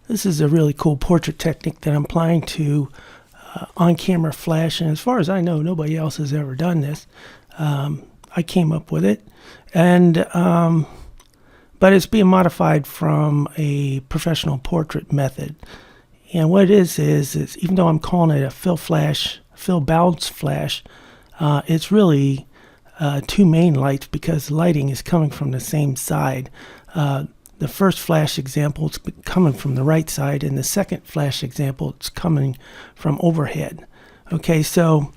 This is a really cool portrait technique that I'm applying to on-camera flash, and as far as I know, nobody else has ever done this. I came up with it, and but it's being modified from a professional portrait method. And what it is even though I'm calling it a fill bounce flash, it's really two main lights because the lighting is coming from the same side. The first flash example is coming from the right side, and the second flash example is coming from overhead. Okay, so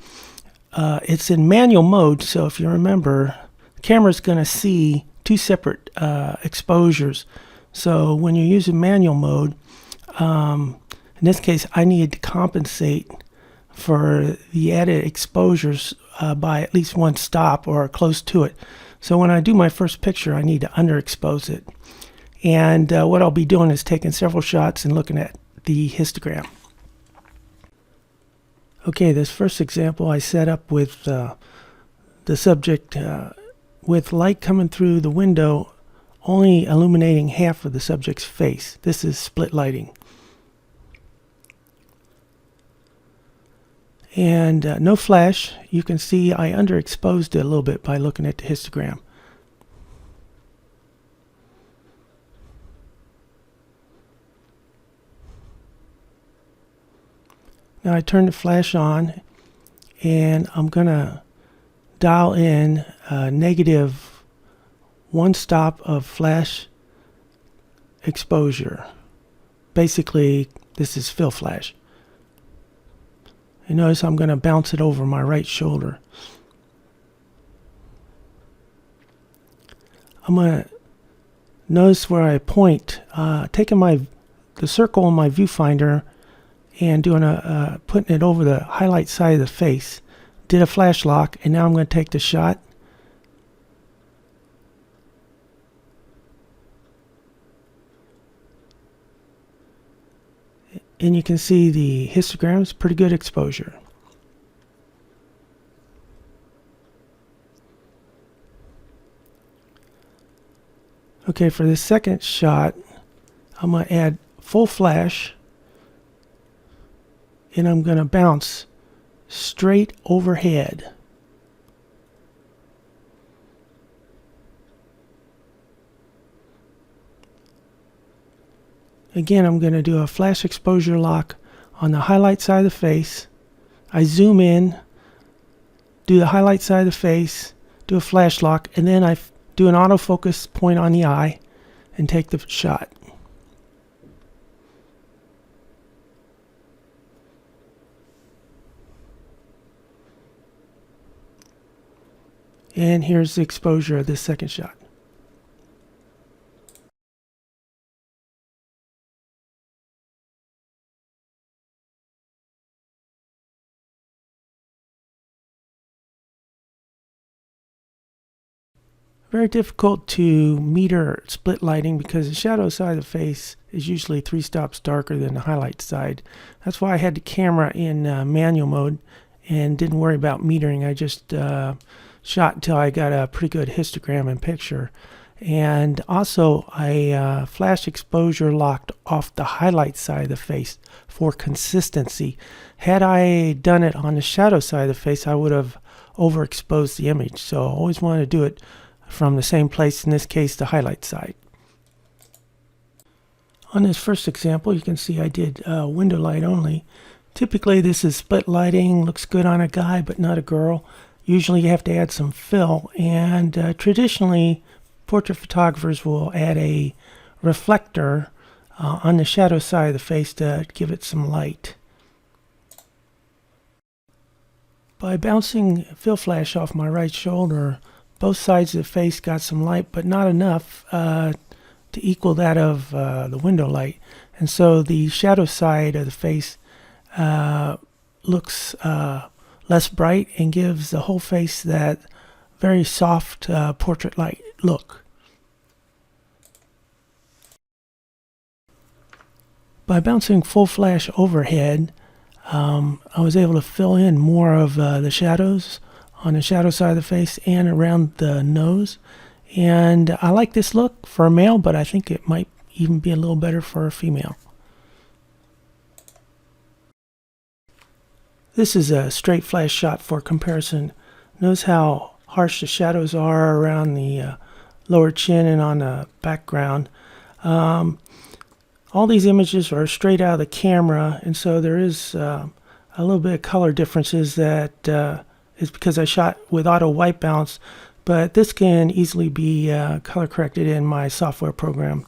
it's in manual mode, so if you remember, the camera's going to see two separate exposures. So when you're using manual mode, in this case, I needed to compensate for the added exposures by at least one stop or close to it. So when I do my first picture, I need to underexpose it. And what I'll be doing is taking several shots and looking at the histogram. Okay, this first example I set up with the subject with light coming through the window only illuminating half of the subject's face. This is split lighting. And no flash. You can see I underexposed it a little bit by looking at the histogram. Now I turn the flash on, and I'm going to dial in negative one stop of flash exposure. Basically, this is fill flash. And notice I'm going to bounce it over my right shoulder. I'm going to notice where I point, taking the circle in my viewfinder and doing putting it over the highlight side of the face. Did a flash lock, and now I'm going to take the shot. And you can see the histogram is pretty good exposure. Okay, for the second shot, I'm going to add full flash, and I'm going to bounce straight overhead. Again, I'm going to do a flash exposure lock on the highlight side of the face. I zoom in, do the highlight side of the face, do a flash lock, and then I do an autofocus point on the eye and take the shot. And here's the exposure of this second shot. Very difficult to meter split lighting because the shadow side of the face is usually 3 stops darker than the highlight side. That's why I had the camera in manual mode and didn't worry about metering. I just shot until I got a pretty good histogram and picture. And also I flash exposure locked off the highlight side of the face for consistency. Had I done it on the shadow side of the face, I would have overexposed the image. So I always want to do it from the same place, in this case the highlight side. On this first example, you can see I did window light only. Typically this is split lighting, looks good on a guy but not a girl. Usually you have to add some fill, and traditionally portrait photographers will add a reflector on the shadow side of the face to give it some light. By bouncing fill flash off my right shoulder, both sides of the face got some light, but not enough to equal that of the window light. And so the shadow side of the face looks less bright and gives the whole face that very soft portrait light look. By bouncing full flash overhead, I was able to fill in more of the shadows on the shadow side of the face and around the nose. And I like this look for a male, but I think it might even be a little better for a female. This is a straight flash shot for comparison. Notice how harsh the shadows are around the lower chin and on the background. All these images are straight out of the camera, and so there is a little bit of color differences that is because I shot with auto white balance, but this can easily be color corrected in my software program.